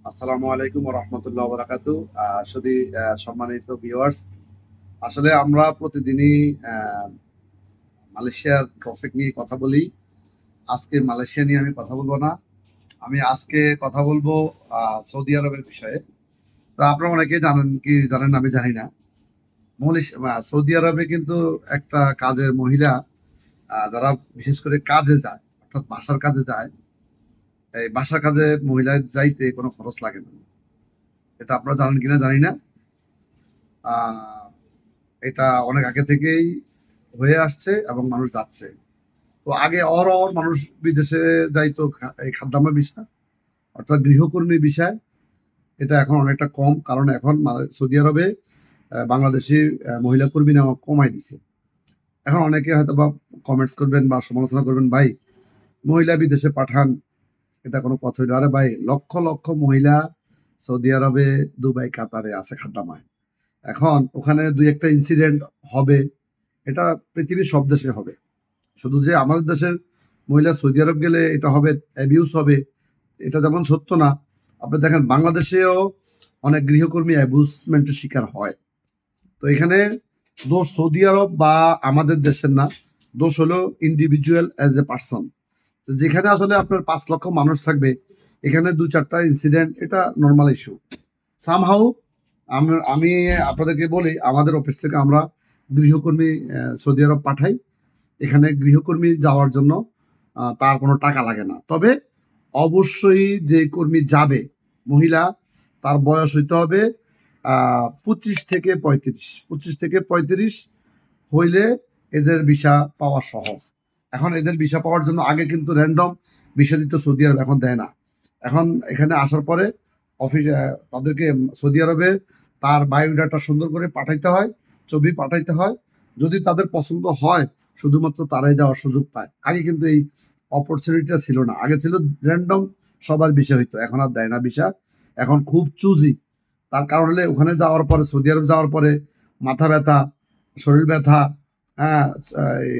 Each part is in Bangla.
আসসালামু আলাইকুম ওয়া রাহমাতুল্লাহি ওয়া বারাকাতুহু। শুধু সম্মানিত ভিউয়ার্স, আসলে আমরা প্রতিদিনই আ মালয়েশিয়ার ট্রাফিক নিয়ে কথা বলি। আজকে মালয়েশিয়া নিয়ে আমি কথা বলব না। আমি আজকে কথা বলবো আ সৌদি আরবের বিষয়ে। তো আপনারা অনেকেই জানেন কি জানেন না আমি জানি না। সৌদি আরবে কিন্তু একটা কাজের মহিলা যারা বিশেষ করে কাজে যায়, অর্থাৎ বাসার কাজে যায়, এই বাসার কাজে মহিলা যাইতে কোনো খরচ লাগে না। এটা আপনারা জানেন কিনা জানি না। আ এটা অনেক আগে থেকেই হয়ে আসছে এবং মানুষ যাচ্ছে। তো আগে অহরহ মানুষ বিদেশে যাইতো এই খাদ্যাম্মা ভিসা অর্থাৎ গৃহকর্মী ভিসায়। এটা এখন অনেকটা কম। কারণ এখন সৌদি আরবে বাংলাদেশী মহিলা কর্মী নেওয়া কমায় দিছে। এখন অনেকে হয়তোবা কমেন্টস করবেন বা সমালোচনা করবেন, "ভাই, মহিলা বিদেশে পাঠান, এটা কোনো কথা হইলো?" আরে ভাই, লক্ষ, লক্ষ মহিলা সৌদি আরবে, দুবাই, কাতারে আছে খাদ্যাম্মায়। এখন ওখানে ২-১ টা ইনসিডেন্ট হবে, এটা পৃথিবীর সব দেশে হবে। শুধু যে আমাদের দেশের মহিলা সৌদি আরব গেলে এটা হবে, অ্যাবিউজ হবে, এটা যেমন সত্য না। আপনি দেখেন বাংলাদেশেও অনেক গৃহকর্মী অ্যাবিউজমেন্টের শিকার হয়। তো এখানে দোষ সৌদি আরব বা আমাদের দেশের না, দোষ হলো ইন্ডিভিজুয়াল অ্যাজ এ পার্সন। তো যেখানে আসলে আপনার ৫ লক্ষ মানুষ থাকবে, এখানে ২-৪ টা ইনসিডেন্ট এটা নরমাল ইস্যু। সামহাউ আমি আপনাদেরকে বলি, আমাদের অফিস থেকে আমরা গৃহকর্মী সৌদি আরব পাঠাই। এখানে গৃহকর্মী যাওয়ার জন্য তার কোনো টাকা লাগে না। তবে অবশ্যই যে কর্মী যাবে, মহিলা, তার বয়স হইতে হবে ২৫ থেকে ৩৫। ২৫ থেকে ৩৫ হইলে এদের ভিসা পাওয়া সহজ। এখন এদের ভিসা পাওয়ার জন্য আগে কিন্তু র‍্যান্ডম ভিসা দিত সৌদি আরব, এখন দেয় না। এখন এখানে আসার পরে তাদেরকে সৌদি আরবে তার বায়োডাটা সুন্দর করে পাঠাইতে হয়, ছবি পাঠাইতে হয়। যদি তাদের পছন্দ হয়, শুধুমাত্র তারাই যাওয়ার সুযোগ পায়। আগে কিন্তু এই অপরচুনিটিটা ছিল না। আগে ছিল র‍্যান্ডম সবার ভিসা হইতো। এখন আর দেয় না ভিসা। এখন খুব চুজি। তার কারণ হলে ওখানে যাওয়ার পরে, সৌদি আরব যাওয়ার পরে মাথা ব্যথা, শরীর ব্যথা, হ্যাঁ? এই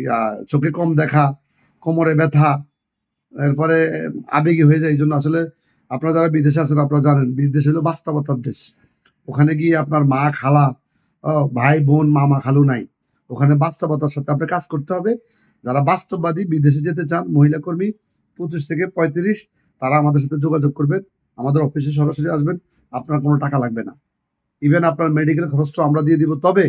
ইয়া চোখে কম দেখা, কোমরে ব্যথা, এরপরে আবেগী হয়ে যায়। এইজন্য আসলে আপনারা যারা বিদেশে আছেন আপনারা জানেন, বিদেশ হলো বাস্তবতার দেশ। ওখানে গিয়ে আপনার মা, খালা, ভাই, বোন, মামা, খালু নাই। ওখানে বাস্তবতার সাথে আপনার কাজ করতে হবে। যারা বাস্তববাদী বিদেশে যেতে চান মহিলা কর্মী ২৫ থেকে ৩৫, তারা আমাদের সাথে যোগাযোগ করবেন। আমাদের অফিসে সরাসরি আসবেন। আপনার কোনো টাকা লাগবে না। ইভেন আপনার মেডিকেল খরচটাও আমরা দিয়ে দিব। তবে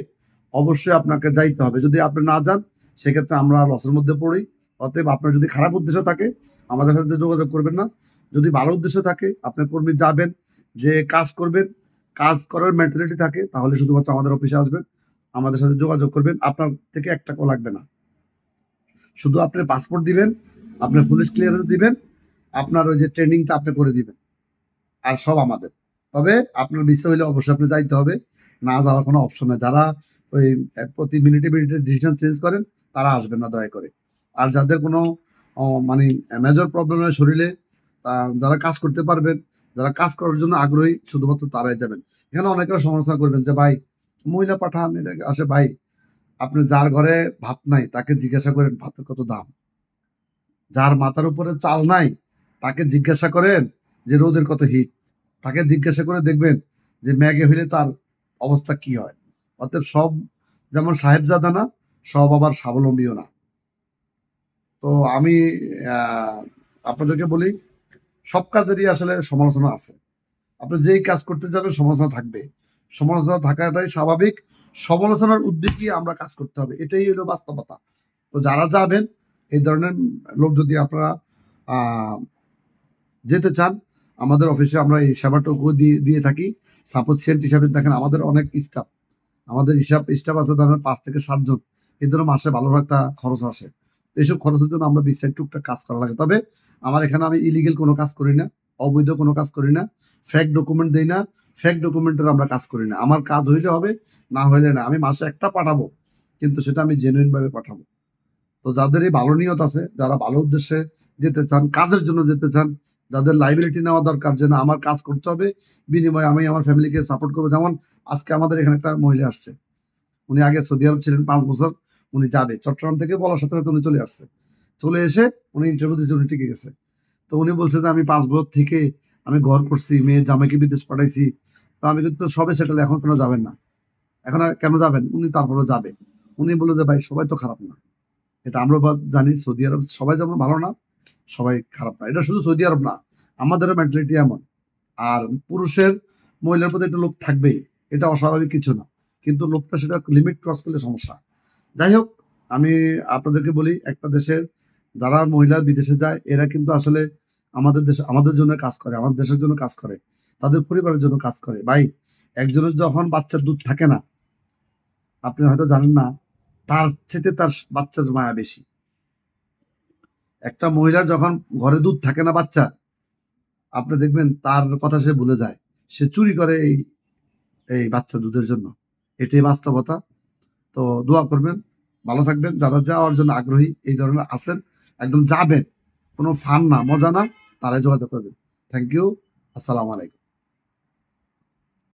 অবশ্যই আপনাকে যাইতে হবে। যদি আপনি না যান, সেক্ষেত্রে আমরা লসের মধ্যে পড়ি। অতএব আপনার যদি খারাপ উদ্দেশ্য থাকে, আমাদের সাথে যোগাযোগ করবেন না। যদি ভালো উদ্দেশ্য থাকে, আপনার কর্মী যাবেন, যেয়ে কাজ করবেন, কাজ করার মেন্টালিটি থাকে, তাহলে শুধুমাত্র আমাদের অফিসে আসবেন। আমাদের সাথে যোগাযোগ করবেন। আপনার থেকে ৳১ লাগবে না। শুধু আপনি পাসপোর্ট দিবেন, আপনার পুলিশ ক্লিয়ারেন্স দিবেন, আপনার ওই যে ট্রেনিংটা আপনি করে দিবেন। আর সব আমাদের। তবে আপনার ভিসা হইলে অবশ্যই আপনি যাইতে হবে। না যাওয়ার কোনো অপশন নাই। যারা ওই প্রতি মিনিটে, মিনিটে ডিসিশন চেঞ্জ করেন, তারা আসবেন না দয়া করে। আর যাদের কোনো মানে মেজর প্রবলেম হয় শরীরে, আ যারা কাজ করতে পারবেন, যারা কাজ করার জন্য আগ্রহী, শুধুমাত্র তারাই যাবেন। এখানে অনেকেরা সমালোচনা করবেন যে, "ভাই, মহিলা পাঠান, এটা আসে।" ভাই, আপনি যার ঘরে ভাত নাই, তাকে জিজ্ঞাসা করেন ভাতের কত দাম। যার মাথার উপরে চাল নাই, তাকে জিজ্ঞাসা করেন যে রোদের কত হিট। তাকে জিজ্ঞাসা করে দেখবেন যে ম্যাগে হইলে তার অবস্থা কি হয়। অতএব সব যেমন সাহেবজাদা না, সব আবার স্বাবলম্বীও না। তো আমি আ আপনাদেরকে বলি, সব কাজেরই আসলে সমালোচনা আছে। আপনি যেই কাজ করতে যাবেন সমালোচনা থাকবে। সমালোচনা থাকাটাই স্বাভাবিক। সমালোচনার উদ্যোগেই আমরা কাজ করতে হবে। এটাই হলো বাস্তবতা। তো যারা যাবেন, এই ধরনের লোক যদি আপনারা আ যেতে চান, আমাদের অফিসে আমরা এই সেবাটুকু দিয়ে থাকি। সাপোজ সেন্ট হিসাবে দেখেন আমাদের অনেক স্টাফ। আমাদের স্টাফ আছে ধরেন ৫ থেকে ৭ জন। এর জন্য মাসে ভালো একটা খরচ আসে। এইসব খরচের জন্য আমরা বিছাই টুকটাক কাজ করা লাগে। তবে আমার এখানে আমি ইলিগাল কোনো কাজ করি না। অবৈধ কোনো কাজ করি না। ফেক ডকুমেন্ট দেই না। ফেক ডকুমেন্টের আমরা কাজ করি না। আমার কাজ হইলে হবে, না হইলে না। আমি মাসে একটা পাঠাবো। কিন্তু সেটা আমি জেনুইন ভাবে পাঠাবো। তো যাদের এই ভালো নিয়ত আছে, যারা ভালো উদ্দেশ্যে যেতে চান, কাজের জন্য যেতে চান, যাদের লায়াবিলিটি নেওয়া দরকার যে না আমার কাজ করতে হবে, বিনিময়ে আমি আমার ফ্যামিলিকে সাপোর্ট করব। যেমন আজকে আমাদের এখানে একটা মহিলা আসছে। উনি আগে সৌদি আরব ছিলেন ৫ বছর। উনি যাবে। চট্টগ্রাম থেকে বলার সাথে, সাথে উনি চলে আসছে। চলে এসে উনি ইন্টারভিউ দিয়েছে, উনি টিকে গেছে। তো উনি বলছে যে আমি ৫ বছর থেকে আমি ঘর করছি, মেয়ের জামাইকে বিদেশ পাঠাইছি, তো আমি কিন্তু সবে সেটেল, এখন কেন যাবেন না? এখন আর কেন যাবেন? উনি তারপরেও যাবে। উনি বলল যে, "ভাই সবাই তো খারাপ না।" এটা আমরাও জানি সৌদি আরব সবাই যেমন ভালো না, সবাই খারাপ না। এটা শুধু সৌদি আরব না, আমাদেরও মেন্টালিটি এমন। আর পুরুষের মহিলার প্রতি একটা লোভ থাকবেই। এটা অস্বাভাবিক কিছু না। কিন্তু লোভটা সেটা লিমিট ক্রস করলে সমস্যা। যাই হোক, আমি আপনাদেরকে বলি, একটা দেশের যারা মহিলা বিদেশে যায় এরা কিন্তু আসলে আমাদের জন্য কাজ করে, আমাদের দেশের জন্য কাজ করে, তাদের পরিবারের জন্য কাজ করে। ভাই, একজনের যখন বাচ্চার দুধ থাকে না, আপনি হয়তো জানেন না, তার চাইতে তার বাচ্চার মায়া বেশি। একটা মহিলার যখন ঘরে দুধ থাকে না বাচ্চার, আপনি দেখবেন তার কথা সে ভুলে যায়। সে চুরি করে এই বাচ্চার দুধের জন্য। এটাই বাস্তবতা। তো দোয়া করবেন, ভালো থাকবেন। যারা যাওয়ার জন্য আগ্রহী এই ধরনের আছেন, একদম যাবেন। কোনো ফান না, মজা না, তারাই যোগাযোগ করবেন। Thank you. আসসালামু আলাইকুম।